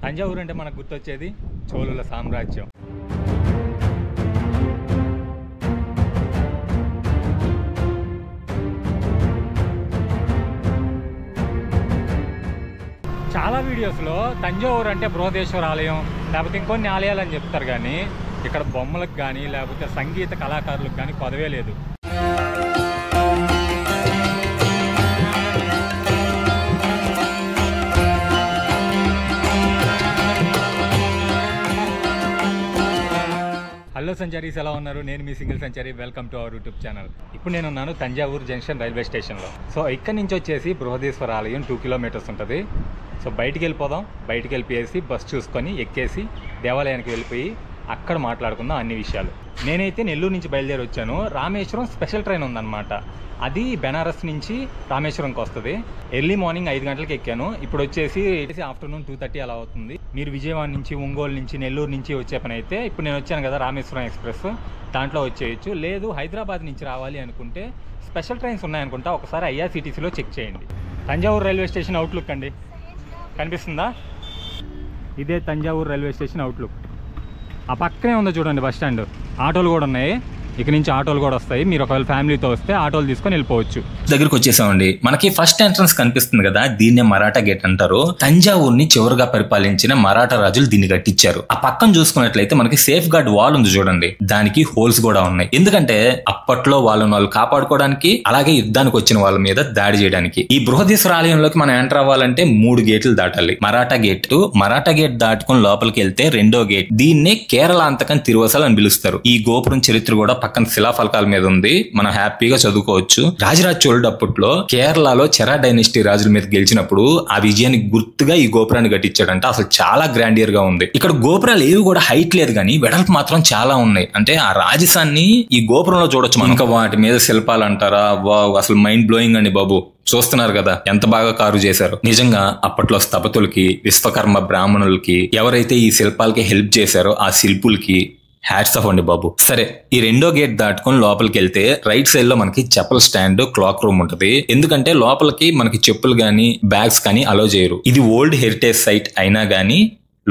తంజావూరు అంటే మనకు గుర్తొచ్చేది చోళుల సామ్రాజ్యం. చాలా వీడియోస్లో తంజావూరు అంటే బృహదేశ్వర ఆలయం లేకపోతే ఇంకొన్ని ఆలయాలు అని చెప్తారు, కానీ ఇక్కడ బొమ్మలకు కానీ లేకపోతే సంగీత కళాకారులకు కానీ కొదవే లేదు. హలో సంచారీస్, ఎలా ఉన్నారు? నేను మీ single Sanchari. Welcome to our YouTube channel. ఇప్పుడు నేను ఉన్నాను తంజావూరు జంక్షన్ రైల్వే స్టేషన్లో. సో ఇక్కడ నుంచి వచ్చేసి బృహదేశ్వర ఆలయం 2 కిలోమీటర్స్ ఉంటుంది. సో బయటికి వెళ్ళిపోదాం. బయటికి వెళ్ళిపోయేసి బస్ చూసుకొని ఎక్కేసి దేవాలయానికి వెళ్ళిపోయి అక్కడ మాట్లాడుకుందాం అన్ని విషయాలు. నేనైతే నెల్లూరు నుంచి బయలుదేరి వచ్చాను. రామేశ్వరం స్పెషల్ ట్రైన్ ఉందన్నమాట. అది బెనారస్ నుంచి రామేశ్వరంకి వస్తుంది. ఎర్లీ మార్నింగ్ 5 గంటలకు ఎక్కాను. ఇప్పుడు వచ్చేసి ఆఫ్టర్నూన్ 2:30 అలా అవుతుంది. మీరు విజయవాడ నుంచి, ఒంగోలు నుంచి, నెల్లూరు నుంచి వచ్చే పని అయితే ఇప్పుడు నేను వచ్చాను కదా రామేశ్వరం ఎక్స్ప్రెస్, దాంట్లో వచ్చేయచ్చు. లేదు హైదరాబాద్ నుంచి రావాలి అనుకుంటే స్పెషల్ ట్రైన్స్ ఉన్నాయనుకుంటా. ఒకసారి ఐఆర్సీటీసీలో చెక్ చేయండి. తంజావూరు రైల్వే స్టేషన్ అవుట్లుక్ అండి, కనిపిస్తుందా? ఇదే తంజావూరు రైల్వే స్టేషన్ అవుట్లుక్. ఆ పక్కనే ఉందో చూడండి బస్ స్టాండ్. ఆటోలు కూడా ఉన్నాయి, ఇక్కడ నుంచి ఆటోలు కూడా వస్తాయి. మీరు ఒకవేళ ఫ్యామిలీతో వస్తే ఆటోలు తీసుకొని వెళ్ళిపోవచ్చు. దగ్గరకు వచ్చేసామండి. మనకి ఫస్ట్ ఎంట్రన్స్ కనిపిస్తుంది కదా, దీన్నే మరాఠా గేట్ అంటారు. తంజావూరుని చివరిగా పరిపాలించిన మరాఠా రాజులు దీన్ని కట్టించారు. ఆ పక్కన చూసుకున్నట్లయితే మనకి సేఫ్ గార్డ్ వాల్ ఉంది చూడండి, దానికి హోల్స్ కూడా ఉన్నాయి. ఎందుకంటే అప్పట్లో వాళ్ళు కాపాడుకోవడానికి, అలాగే యుద్ధానికి వచ్చిన వాళ్ళ మీద దాడి చేయడానికి. ఈ బృహదేశ్వర ఆలయంలోకి మనం ఎంటర్ అవ్వాలంటే 3 గేట్లు దాటాలి. మరాఠా గేట్ దాటుకుని లోపలికి వెళ్తే 2వ గేట్. దీన్నే కేరళ అంతకని తిరువసల్ అని పిలుస్తారు. ఈ గోపురం చరిత్ర కూడా పక్కన శిలాఫలకాల మీద ఉంది, మనం హ్యాపీగా చదువుకోవచ్చు. రాజరాజ చోళుడు అప్పట్లో కేరళలో చెరా డైనెస్టీ రాజుల మీద గెలిచినప్పుడు ఆ విజయానికి గుర్తుగా ఈ గోపురాన్ని కట్టించాడంట. అసలు చాలా గ్రాండియర్ గా ఉంది. ఇక్కడ గోపురాలు ఏవి కూడా హైట్ లేదు, కానీ వెడల్పు మాత్రం చాలా ఉన్నాయి. అంటే ఆ రాజసాన్ని ఈ గోపురంలో చూడొచ్చు మనం. ఇంకా వాటి మీద శిల్పాలు అంటారా, వావ్, అసలు మైండ్ బ్లోయింగ్ అండి బాబు. చూస్తున్నారు కదా ఎంత బాగా కారు చేశారు. నిజంగా అప్పట్లో స్థపతులకి, విశ్వకర్మ బ్రాహ్మణులకి, ఎవరైతే ఈ శిల్పాలకి హెల్ప్ చేశారో ఆ శిల్పులకి హ్యాట్స్ ఆఫ్ అండి బాబు. సరే, ఈ 2వ గేట్ దాటుకొని లోపలికి వెళ్తే రైట్ సైడ్ లో మనకి చెప్పుల స్టాండ్, క్లాక్ రూమ్ ఉంటది. ఎందుకంటే లోపలికి మనకి చెప్పులు గానీ బ్యాగ్స్ కానీ అలో చేయరు. ఇది ఓల్డ్ హెరిటేజ్ సైట్ అయినా గానీ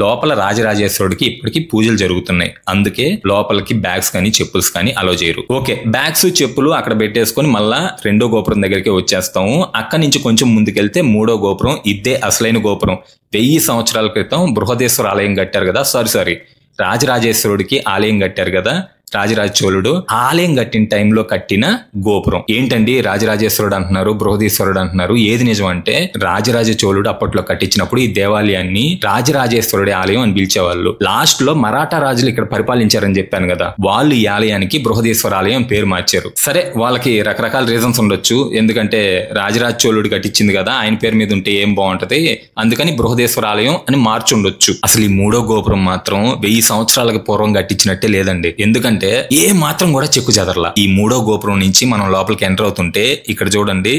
లోపల రాజరాజేశ్వరుడికి ఇప్పటికీ పూజలు జరుగుతున్నాయి. అందుకే లోపలికి బ్యాగ్స్ కానీ చెప్పుల్స్ కానీ అలో చేయరు. ఓకే, బ్యాగ్స్ చెప్పులు అక్కడ పెట్టేసుకొని మళ్ళా 2వ గోపురం దగ్గరికి వచ్చేస్తాము. అక్కడి నుంచి కొంచెం ముందుకెళ్తే 3వ గోపురం. ఇదే అసలైన గోపురం. 1000 సంవత్సరాల క్రితం బృహదేశ్వర ఆలయం కట్టారు కదా, సారీ రాజరాజేశ్వరుడికి ఆలయం కట్టారు కదా రాజరాజ చోళుడు. ఆలయం కట్టిన టైంలో కట్టిన గోపురం. ఏంటండి రాజరాజేశ్వరుడు అంటున్నారు, బృహదీశ్వరుడు అంటున్నారు, ఏది నిజం అంటే రాజరాజ చోళుడు అప్పట్లో కట్టించినప్పుడు ఈ దేవాలయాన్ని రాజరాజేశ్వరుడి ఆలయం అని పిలిచేవాళ్ళు. లాస్ట్ లో మరాఠా రాజులు ఇక్కడ పరిపాలించారని చెప్పాను కదా, వాళ్ళు ఈ ఆలయానికి బృహదీశ్వర ఆలయం పేరు మార్చారు. సరే, వాళ్ళకి రకరకాల రీజన్స్ ఉండొచ్చు. ఎందుకంటే రాజరాజ చోళుడు కట్టించింది కదా, ఆయన పేరు మీద ఉంటే ఏం బాగుంటది, అందుకని బృహదేశ్వర ఆలయం అని మార్చి ఉండొచ్చు. అసలు ఈ 3వ గోపురం మాత్రం 1000 సంవత్సరాలకు పూర్వం కట్టించినట్టే లేదండి. ఎందుకంటే ఏ మాత్రం కూడా చెక్కు చెదరలా. ఈ 3వ గోపురం నుంచి మనం లోపలికి ఎంటర్ అవుతుంటే ఇక్కడ చూడండి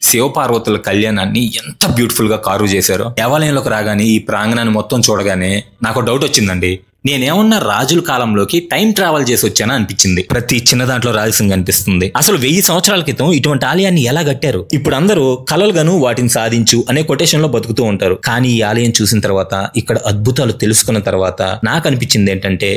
శివపార్వతుల కళ్యాణాన్ని ఎంత బ్యూటిఫుల్ గా కారు చేశారో. దేవాలయంలోకి రాగానే ఈ ప్రాంగణాన్ని మొత్తం చూడగానే నాకు డౌట్ వచ్చిందండి. నేనేమన్నా రాజుల కాలంలోకి టైం ట్రావెల్ చేసి వచ్చానా అనిపించింది. ప్రతి చిన్న దాంట్లో రహస్యం కనిపిస్తుంది. అసలు 1000 సంవత్సరాల క్రితం ఇటువంటి ఆలయాన్ని ఎలా కట్టారు? ఇప్పుడు అందరూ కలలుగాను వాటిని సాధించు అనే కొటేషన్ లో బతుకుతూ ఉంటారు. కానీ ఈ ఆలయం చూసిన తర్వాత, ఇక్కడ అద్భుతాలు తెలుసుకున్న తర్వాత నాకు అనిపించింది ఏంటంటే,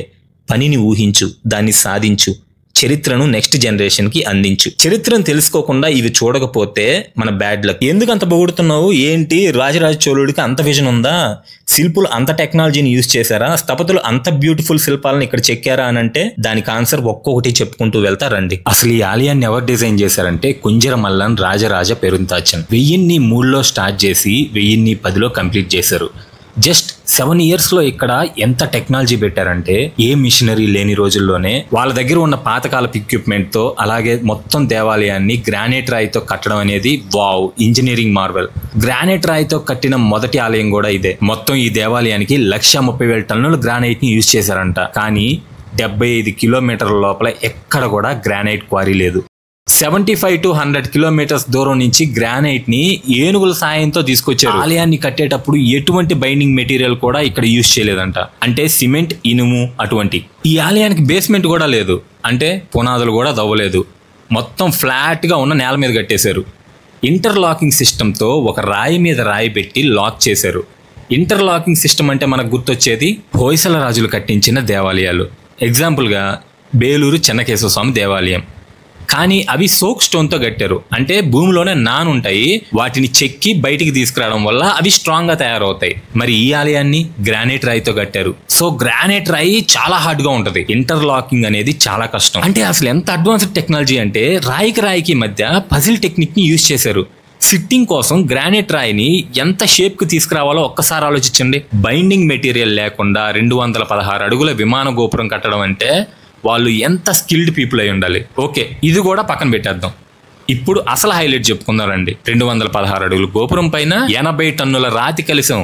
పనిని ఊహించు, దాన్ని సాధించు, చరిత్రను నెక్స్ట్ జనరేషన్ కి అందించు. చరిత్రను తెలుసుకోకుండా ఇవి చూడకపోతే మన బ్యాడ్ లక్. ఎందుకు అంత పొగుడుతున్నావు? ఏంటి రాజరాజ చోళుడికి అంత విజన్ ఉందా? శిల్పులు అంత టెక్నాలజీని యూజ్ చేశారా? స్థపతులు అంత బ్యూటిఫుల్ శిల్పాలను ఇక్కడ చెక్కారా అని అంటే దానికి ఆన్సర్ ఒక్కొక్కటి చెప్పుకుంటూ వెళ్తారండి. అసలు ఈ ఆలయాన్ని ఎవరు డిజైన్ చేశారంటే కుంజర మల్లన్ రాజరాజ పెరుంతాచన్. 1003లో స్టార్ట్ చేసి 1010లో కంప్లీట్ చేశారు. జస్ట్ 7 years లో ఇక్కడ ఎంత టెక్నాలజీ పెట్టారంటే, ఏ మిషనరీ లేని రోజుల్లోనే వాళ్ళ దగ్గర ఉన్న పాతకాలపు ఎక్విప్మెంట్ తో, అలాగే మొత్తం దేవాలయాన్ని గ్రానైట్ రాయితో కట్టడం అనేది వావ్, ఇంజనీరింగ్ మార్వెల్. గ్రానైట్ రాయితో కట్టిన మొదటి ఆలయం కూడా ఇదే. మొత్తం ఈ దేవాలయానికి 130,000 టన్నుల గ్రానైట్ ని యూజ్ చేశారంట. కానీ 75 కిలోమీటర్ల లోపల ఎక్కడ కూడా గ్రానైట్ క్వారీ లేదు. 75 to 100 కిలోమీటర్స్ దూరం నుంచి గ్రానైట్ ని ఏనుగుల సాయంతో తీసుకొచ్చారు. ఆలయాన్ని కట్టేటప్పుడు ఎటువంటి బైండింగ్ మెటీరియల్ కూడా ఇక్కడ యూజ్ చేయలేదంట. అంటే సిమెంట్, ఇనుము అటువంటి. ఈ ఆలయానికి బేస్మెంట్ కూడా లేదు, అంటే పునాదులు కూడా దవ్వలేదు. మొత్తం ఫ్లాట్ గా ఉన్న నేల మీద కట్టేశారు. ఇంటర్లాకింగ్ సిస్టంతో ఒక రాయి మీద రాయి పెట్టి లాక్ చేశారు. ఇంటర్లాకింగ్ సిస్టమ్ అంటే మనకు గుర్తొచ్చేది హోయసల రాజులు కట్టించిన దేవాలయాలు. ఎగ్జాంపుల్గా బేలూరు చెన్నకేశవ స్వామి దేవాలయం. కానీ అవి సోక్ స్టోన్తో కట్టారు, అంటే భూమిలోనే నానుంటాయి, వాటిని చెక్కి బయటికి తీసుకురావడం వల్ల అవి స్ట్రాంగ్ గా తయారవుతాయి. మరి ఈ ఆలయాన్ని గ్రానైట్ రాయితో కట్టారు. సో గ్రానైట్ రాయి చాలా హార్డ్ గా ఉంటది, ఇంటర్లాకింగ్ అనేది చాలా కష్టం. అంటే అసలు ఎంత అడ్వాన్స్డ్ టెక్నాలజీ అంటే రాయికి మధ్య పజిల్ టెక్నిక్ ని యూజ్ చేశారు. సిట్టింగ్ కోసం గ్రానైట్ రాయిని ఎంత షేప్ కి తీసుకురావాలో ఒక్కసారి ఆలోచించండి. బైండింగ్ మెటీరియల్ లేకుండా 216 అడుగుల విమాన గోపురం కట్టడం అంటే వాళ్ళు ఎంత స్కిల్డ్ పీపుల్ అయి ఉండాలి. ఓకే, ఇది కూడా పక్కన పెట్టేద్దాం. ఇప్పుడు అసలు హైలైట్ చెప్పుకుందామండి. 216 అడుగుల గోపురం పైన 80 టన్నుల రాతి కలశం.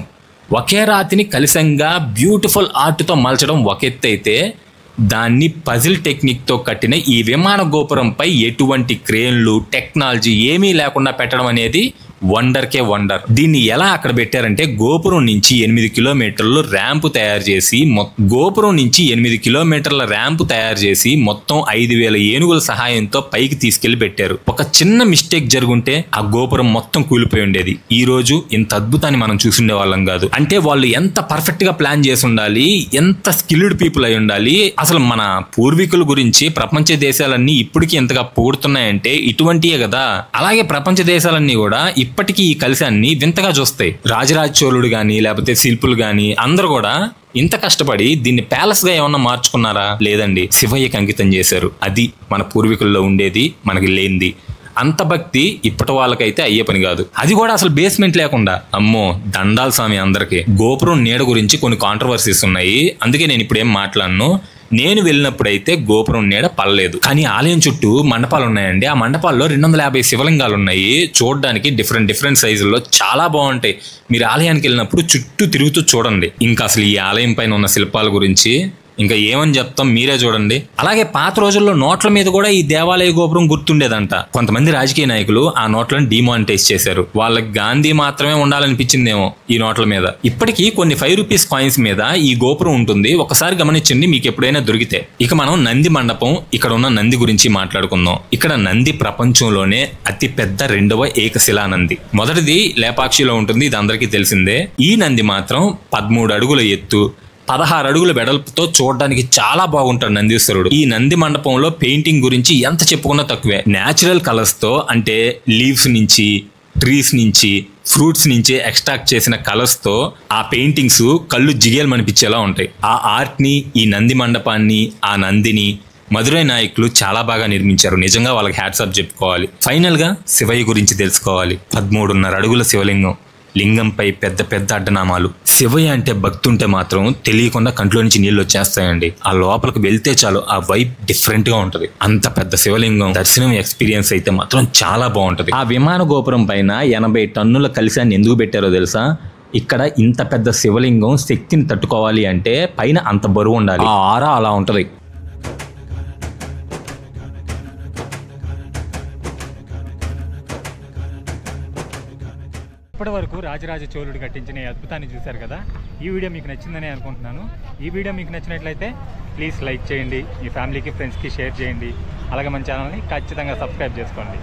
ఒకే రాతిని కలశంగా బ్యూటిఫుల్ ఆర్ట్తో మలచడం ఒక ఎత్తు అయితే, దాన్ని పజిల్ టెక్నిక్ తో కట్టిన ఈ విమాన గోపురంపై ఎటువంటి క్రేన్లు టెక్నాలజీ ఏమీ లేకుండా పెట్టడం అనేది వండర్కే వండర్. దీన్ని ఎలా అక్కడ పెట్టారంటే గోపురం నుంచి 8 కిలోమీటర్లు ర్యాంపు తయారు చేసి మొత్తం 5000 ఏనుగుల సహాయంతో పైకి తీసుకెళ్లి పెట్టారు. ఒక చిన్న మిస్టేక్ జరుగుంటే ఆ గోపురం మొత్తం కూలిపోయి ఉండేది. ఈ రోజు ఇంత అద్భుతాన్ని మనం చూసుండే వాళ్ళం కాదు. అంటే వాళ్ళు ఎంత పర్ఫెక్ట్ గా ప్లాన్ చేసి ఉండాలి, ఎంత స్కిల్డ్ పీపుల్ అయి ఉండాలి. అసలు మన పూర్వీకుల గురించి ప్రపంచ దేశాలన్నీ ఇప్పటికీ ఎంతగా పొగుడుతున్నాయంటే ఇటువంటియే కదా. అలాగే ప్రపంచ దేశాలన్నీ కూడా ఇప్పటికీ ఈ కలశాన్ని వింతగా చూస్తాయి. రాజరాజ చోళుడు గాని లేకపోతే శిల్పులు గాని అందరూ కూడా ఇంత కష్టపడి దీన్ని ప్యాలెస్ గా ఏమన్నా మార్చుకున్నారా? లేదండి, శివయ్యకి అంకితం చేశారు. అది మన పూర్వీకుల్లో ఉండేది, మనకి లేనిది. అంత భక్తి ఇప్పటి వాళ్ళకైతే అయ్యే పని కాదు. అది కూడా అసలు బేస్మెంట్ లేకుండా. అమ్మో దండాల స్వామి అందరికి. గోపురం నీడ గురించి కొన్ని కాంట్రవర్సీస్ ఉన్నాయి, అందుకే నేను ఇప్పుడు ఏం మాట్లాడను. నేను వెళ్ళినప్పుడైతే గోపురం నీడ పడలేదు, కానీ ఆలయం చుట్టూ మండపాలు ఉన్నాయండి. ఆ మండపాల్లో 250 శివలింగాలు ఉన్నాయి. చూడడానికి డిఫరెంట్ సైజుల్లో చాలా బాగుంటాయి. మీరు ఆలయానికి వెళ్ళినప్పుడు చుట్టూ తిరుగుతూ చూడండి. ఇంకా అసలు ఈ ఆలయం పైన ఉన్న శిల్పాల గురించి ఇంకా ఏమని చెప్తాం, మీరే చూడండి. అలాగే పాత రోజుల్లో నోట్ల మీద కూడా ఈ దేవాలయ గోపురం గుర్తుండేదంట. కొంతమంది రాజకీయ నాయకులు ఆ నోట్లను డిమానిటైజ్ చేశారు. వాళ్ళకి గాంధీ మాత్రమే ఉండాలనిపించిందేమో ఈ నోట్ల మీద. ఇప్పటికీ కొన్ని 5 రూపీస్ కాయిన్స్ మీద ఈ గోపురం ఉంటుంది, ఒకసారి గమనించండి మీకు ఎప్పుడైనా దొరికితే. ఇక మనం నంది మండపం, ఇక్కడ ఉన్న నంది గురించి మాట్లాడుకుందాం. ఇక్కడ నంది ప్రపంచంలోనే అతి పెద్ద 2వ ఏకశిలా నంది. మొదటిది లేపాక్షిలో ఉంటుంది, ఇది అందరికీ తెలిసిందే. ఈ నంది మాత్రం 13 అడుగుల ఎత్తు, 16 అడుగుల వెడల్పుతో చూడడానికి చాలా బాగుంటాడు నందీశ్వరుడు. ఈ నంది మండపంలో పెయింటింగ్ గురించి ఎంత చెప్పుకున్నా తక్కువే. న్యాచురల్ కలర్స్ తో, అంటే లీవ్స్ నుంచి, ట్రీస్ నుంచి, ఫ్రూట్స్ నుంచి ఎక్స్ట్రాక్ట్ చేసిన కలర్స్ తో ఆ పెయింటింగ్స్ కళ్ళు జిగేలమనిపించేలా ఉంటాయి. ఆ ఆర్ట్ ని, ఈ నంది మండపాన్ని, ఆ నందిని మదురై నాయకులు చాలా బాగా నిర్మించారు. నిజంగా వాళ్ళకి హ్యాట్స్ ఆఫ్ చెప్పుకోవాలి. ఫైనల్ గా శివయ్య గురించి తెలుసుకోవాలి. 13.5 అడుగుల శివలింగం, లింగంపై పెద్ద అడ్డనామాలు. శివయ్య అంటే భక్తి ఉంటే మాత్రం తెలియకుండా కంట్లో నుంచి నీళ్ళు వచ్చేస్తాయండి. ఆ లోపలికి వెళ్తే చాలు ఆ వైబ్ డిఫరెంట్ గా ఉంటది. అంత పెద్ద శివలింగం దర్శనం ఎక్స్పీరియన్స్ అయితే మాత్రం చాలా బాగుంటది. ఆ విమాన గోపురం పైన 80 టన్నుల కలశాన్ని ఎందుకు పెట్టారో తెలుసా? ఇక్కడ ఇంత పెద్ద శివలింగం శక్తిని తట్టుకోవాలి అంటే పైన అంత బరువు ఉండాలి. ఆ ఆరా అలా ఉంటది. ఇప్పటి వరకు రాజరాజ చోళుడు కట్టించిన ఈ అద్భుతాన్ని చూశారు కదా. ఈ వీడియో మీకు నచ్చిందని అనుకుంటున్నాను. ఈ వీడియో మీకు నచ్చినట్లయితే ప్లీజ్ లైక్ చేయండి, మీ ఫ్యామిలీకి ఫ్రెండ్స్కి షేర్ చేయండి. అలాగే మన ఛానల్ని ఖచ్చితంగా సబ్స్క్రైబ్ చేసుకోండి.